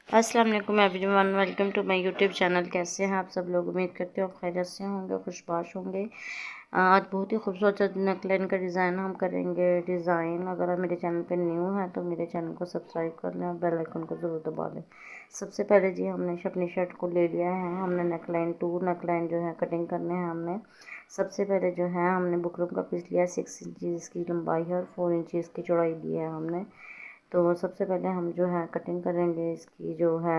अस्सलाम वालेकुम everyone, welcome to my YouTube channel. कैसे हैं आप सब लोग? उम्मीद करते हो खैरियत से होंगे, खुशबाश होंगे। आज बहुत ही खूबसूरत नेकलाइन का डिज़ाइन हम करेंगे। अगर आप मेरे चैनल पे न्यू हैं तो मेरे चैनल को सब्सक्राइब कर लें और बेल आइकन को ज़रूर दबा लें। सबसे पहले जी हमने अपनी शर्ट को ले लिया है। हमने नेकलाइन जो है कटिंग करने हैं हमने। सबसे पहले जो है हमने बुकरम का पीस लिया है। 6 इंच इसकी लंबाई है और 4 इंच इसकी चौड़ाई दी है हमने। तो सबसे पहले हम जो है कटिंग करेंगे इसकी जो है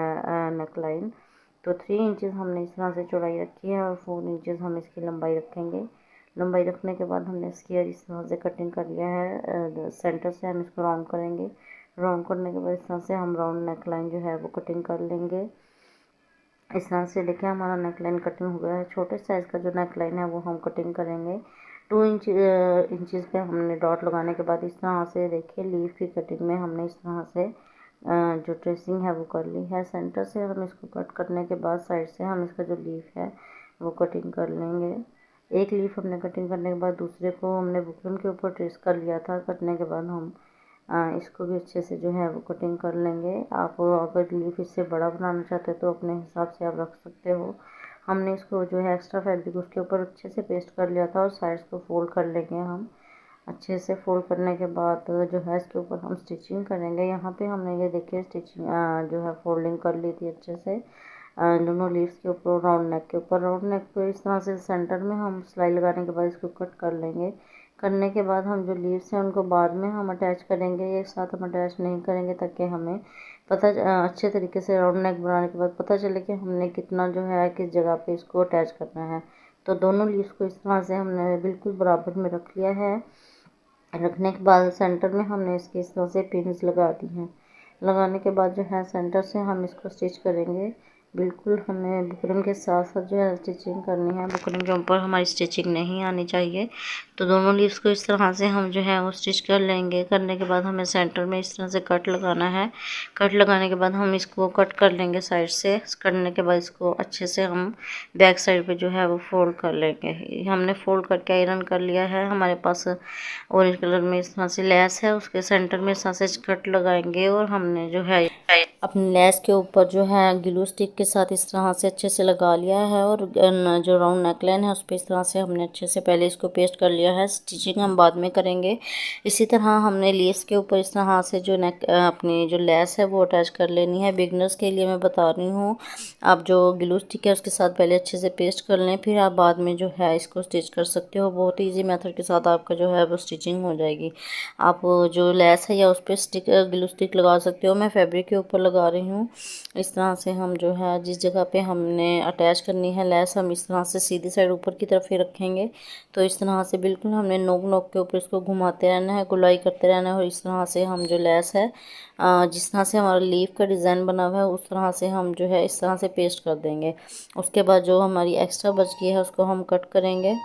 नेक लाइन। तो 3 इंचज़ हमने इस तरह से चौड़ाई रखी है और 4 इंचज़ हम इसकी लंबाई रखेंगे। लंबाई रखने के बाद हमने इसकी इस तरह से कटिंग कर लिया है। सेंटर से हम इसको राउंड करेंगे। राउंड करने के बाद इस तरह से हम राउंड नेक लाइन जो है वो कटिंग कर लेंगे। इस तरह से देखिए हमारा नेक लाइन कटिंग हो गया है। छोटे साइज़ का जो नेक लाइन है वो हम कटिंग करेंगे। 2 इंचज़ पे हमने डॉट लगाने के बाद इस तरह से देखिए लीफ की कटिंग में हमने इस तरह से जो ट्रेसिंग है वो कर ली है। सेंटर से हम इसको कट करने के बाद साइड से हम इसका जो लीफ है वो कटिंग कर लेंगे। एक लीफ हमने कटिंग करने के बाद दूसरे को हमने बुकरम के ऊपर ट्रेस कर लिया था। करने के बाद हम इसको भी अच्छे से जो है वो कटिंग कर लेंगे। आप अगर लीफ इससे बड़ा बनाना चाहते हो तो अपने हिसाब से आप रख सकते हो। हमने इसको जो है एक्स्ट्रा फैब्रिक उसके ऊपर अच्छे से पेस्ट कर लिया था और साइड्स को फोल्ड कर लेंगे हम। अच्छे से फोल्ड करने के बाद जो है इसके ऊपर हम स्टिचिंग करेंगे। यहाँ पे हमने ये देखिए स्टिचिंग जो है फोल्डिंग कर ली थी अच्छे से दोनों लीव्स के ऊपर। राउंड नेक के ऊपर राउंड नेक को इस तरह से सेंटर में हम सिलाई लगाने के बाद इसको कट कर लेंगे। करने के बाद हम जो लीव्स हैं उनको बाद में हम अटैच करेंगे, एक साथ हम अटैच नहीं करेंगे ताकि हमें अच्छे तरीके से राउंड नेक बनाने के बाद पता चले कि हमने कितना जो है किस जगह पे इसको अटैच करना है। तो दोनों लीव्स को इस तरह से हमने बिल्कुल बराबर में रख लिया है। रखने के बाद सेंटर में हमने इसकी इस तरह से पिन्स लगा दी हैं। लगाने के बाद जो है सेंटर से हम इसको स्टिच करेंगे। बिल्कुल हमें बुकरम के साथ साथ जो है स्टिचिंग करनी है। बुकरम के ऊपर हमारी स्टिचिंग नहीं आनी चाहिए। तो दोनों लीव्स को इस तरह से हम जो है वो स्टिच कर लेंगे। करने के बाद हमें सेंटर में इस तरह से कट लगाना है। कट लगाने के बाद हम इसको कट कर लेंगे साइड से। करने के बाद इसको अच्छे से हम बैक साइड पे जो है वो फोल्ड कर लेंगे। हमने फोल्ड करके आयरन कर लिया है। हमारे पास ऑरेंज कलर में इस तरह से लेस है, उसके सेंटर में इस तरह से कट लगाएंगे और हमने जो है अपनी लेस के ऊपर जो है ग्लू स्टिक के साथ इस तरह से अच्छे से लगा लिया है। और जो राउंड नेकलाइन है उस पर इस तरह से हमने अच्छे से पहले इसको पेस्ट कर लिया है। स्टिचिंग हम बाद में करेंगे। इसी तरह हमने लेस के ऊपर इस तरह से जो अपनी जो लेस है वो अटैच कर लेनी है। बिगनर्स के लिए मैं बता रही हूँ। आप जो ग्लू स्टिक है उसके साथ पहले अच्छे से पेस्ट कर लें, फिर आप बाद में जो है इसको स्टिच कर सकते हो। बहुत ईजी मेथड के साथ आपका जो है वो स्टिचिंग हो जाएगी। आप जो लेस है या उस पर ग्लू स्टिक लगा सकते हो। मैं फैब्रिक के ऊपर लगा रही हूँ। इस तरह से हम जो है जिस जगह पे हमने अटैच करनी है लेस, हम इस तरह से सीधी साइड ऊपर की तरफ ही रखेंगे। तो इस तरह से बिल्कुल हमने नोक नोक के ऊपर इसको घुमाते रहना है, गुलाई करते रहना है। और इस तरह से हम जो लेस है जिस तरह से हमारा लीफ का डिज़ाइन बना हुआ है उस तरह से हम जो है इस तरह से पेस्ट कर देंगे। उसके बाद जो हमारी एक्स्ट्रा बच गई है उसको हम कट करेंगे।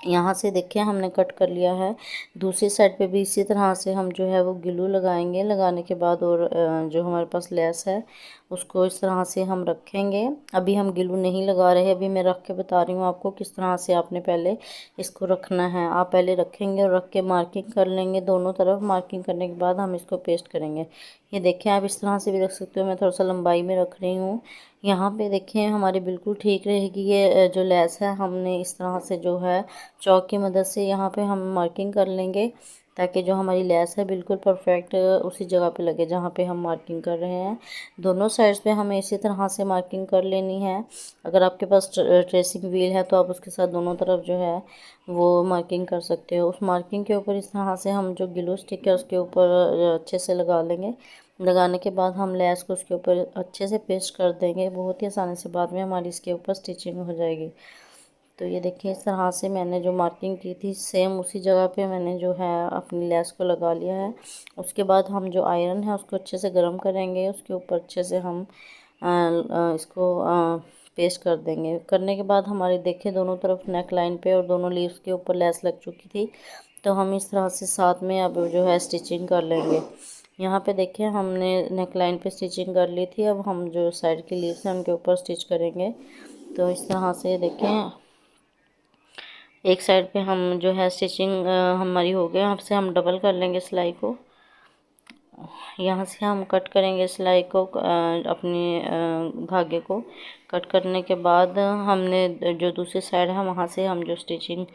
यहाँ से देखिए हमने कट कर लिया है। दूसरी साइड पे भी इसी तरह से हम जो है वो ग्लू लगाएंगे। लगाने के बाद और जो हमारे पास लेस है उसको इस तरह से हम रखेंगे। अभी हम ग्लू नहीं लगा रहे, अभी मैं रख के बता रही हूँ आपको किस तरह से आपने पहले इसको रखना है। आप पहले रखेंगे और रख के मार्किंग कर लेंगे दोनों तरफ। मार्किंग करने के बाद हम इसको पेस्ट करेंगे। ये देखिए आप इस तरह से भी रख सकते हो। मैं थोड़ा सा लंबाई में रख रही हूँ। यहाँ पे देखिए हमारी बिल्कुल ठीक रहेगी। ये जो लेस है हमने इस तरह से जो है चौक की मदद से यहाँ पे हम मार्किंग कर लेंगे ताकि जो हमारी लेस है बिल्कुल परफेक्ट उसी जगह पे लगे जहाँ पे हम मार्किंग कर रहे हैं। दोनों साइड्स पे हमें इसी तरह से मार्किंग कर लेनी है। अगर आपके पास ट्रेसिंग व्हील है तो आप उसके साथ दोनों तरफ जो है वो मार्किंग कर सकते हो। उस मार्किंग के ऊपर इस तरह से हम जो ग्लू स्टिक है उसके ऊपर अच्छे से लगा लेंगे। लगाने के बाद हम लेस को उसके ऊपर अच्छे से पेस्ट कर देंगे। बहुत ही आसानी से बाद में हमारी इसके ऊपर स्टिचिंग हो जाएगी। तो ये देखिए इस तरह से मैंने जो मार्किंग की थी सेम उसी जगह पे मैंने जो है अपनी लेस को लगा लिया है। उसके बाद हम जो आयरन है उसको अच्छे से गर्म करेंगे। उसके ऊपर अच्छे से हम इसको पेस्ट कर देंगे। करने के बाद हमारे देखिए दोनों तरफ नेक लाइन पे और दोनों लीव्स के ऊपर लेस लग चुकी थी। तो हम इस तरह से साथ में अब जो है स्टिचिंग कर लेंगे। यहाँ पे देखिए हमने नेक लाइन पे स्टिचिंग कर ली थी। अब हम जो साइड की लीव्स हैं उनके ऊपर स्टिच करेंगे। तो इस तरह से देखें एक साइड पे हम जो है स्टिचिंग हमारी हो गई। अब से हम डबल कर लेंगे सिलाई को। यहाँ से हम कट करेंगे सिलाई को, अपनी धागे को कट करने के बाद हमने जो दूसरी साइड है वहाँ से हम जो स्टिचिंग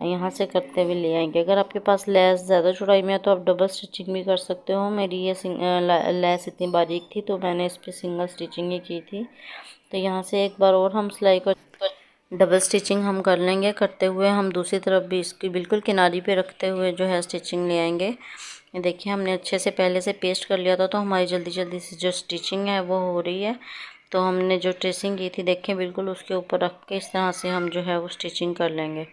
यहाँ से करते हुए ले आएंगे। अगर आपके पास लेस ज़्यादा चौड़ाई में है तो आप डबल स्टिचिंग भी कर सकते हो। मेरी ये लेस इतनी बारीक थी तो मैंने इस पर सिंगल स्टिचिंग ही की थी। तो यहाँ से एक बार और हम सिलाई को डबल स्टिचिंग हम कर लेंगे। करते हुए हम दूसरी तरफ भी इसकी बिल्कुल किनारी पे रखते हुए जो है स्टिचिंग ले आएंगे। ये देखिए हमने अच्छे से पहले से पेस्ट कर लिया था तो हमारी जल्दी जल्दी से जो स्टिचिंग है वो हो रही है। तो हमने जो ट्रेसिंग की थी देखें बिल्कुल उसके ऊपर रख के इस तरह से हम जो है वो स्टिचिंग कर लेंगे।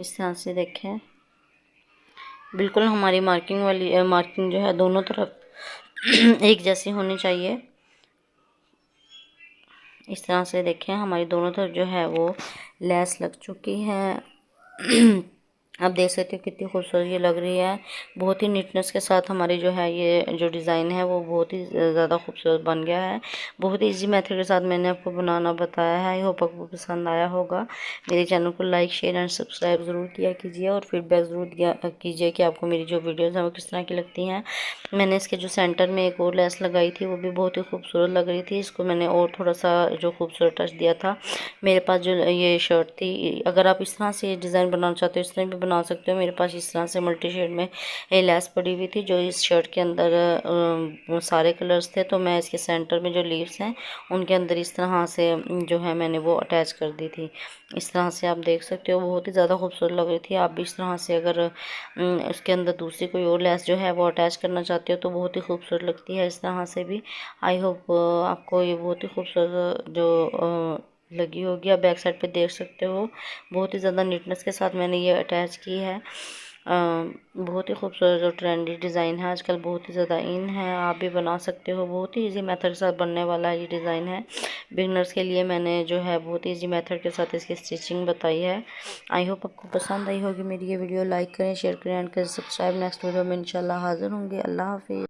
इस तरह से देखें बिल्कुल हमारी मार्किंग जो है दोनों तरफ एक जैसी होनी चाहिए। इस तरह से देखें हमारी दोनों तरफ जो है वो लेस लग चुकी है। आप देख सकते हो कितनी खूबसूरत ये लग रही है। बहुत ही नीटनेस के साथ हमारी जो है ये जो डिज़ाइन है वो बहुत ही ज़्यादा खूबसूरत बन गया है। बहुत ही इजी मेथड के साथ मैंने आपको बनाना बताया है। आई होप आपको पसंद आया होगा। मेरे चैनल को लाइक शेयर एंड सब्सक्राइब ज़रूर किया कीजिए और फीडबैक ज़रूर दिया कीजिए कि आपको मेरी जो वीडियोज़ हैं वो किस तरह की लगती हैं। मैंने इसके जो सेंटर में एक और लेस लगाई थी वो भी बहुत ही खूबसूरत लग रही थी। इसको मैंने और थोड़ा सा जो खूबसूरत टच दिया था। मेरे पास जो ये शर्ट थी, अगर आप इस तरह से डिज़ाइन बनाना चाहते हो इस तरह भी बना सकते हो। मेरे पास इस तरह से मल्टी शेड में ये लेस पड़ी हुई थी जो इस शर्ट के अंदर सारे कलर्स थे। तो मैं इसके सेंटर में जो लीव्स हैं उनके अंदर इस तरह से जो है मैंने वो अटैच कर दी थी। इस तरह से आप देख सकते हो बहुत ही ज़्यादा खूबसूरत लग रही थी। आप भी इस तरह से अगर उसके अंदर दूसरी कोई और लेस जो है वो अटैच करना चाहते हो तो बहुत ही खूबसूरत लगती है इस तरह से भी। आई होप आपको ये बहुत ही खूबसूरत जो लगी होगी। आप बैक साइड पे देख सकते हो बहुत ही ज़्यादा नीटनेस के साथ मैंने ये अटैच की है। बहुत ही खूबसूरत जो ट्रेंडी डिज़ाइन है आजकल बहुत ही ज़्यादा इन है। आप भी बना सकते हो। बहुत ही इजी मेथड के साथ बनने वाला ये डिज़ाइन है। बिगनर्स के लिए मैंने जो है बहुत ही इजी मेथड के साथ इसकी स्टिचिंग बताई है। आई होप आपको पसंद आई होगी मेरी ये वीडियो। लाइक करें, शेयर करें एंड करें सब्सक्राइब। नेक्स्ट वीडियो में इंशाल्लाह हाज़िर होंगे। अल्लाह हाफिज़।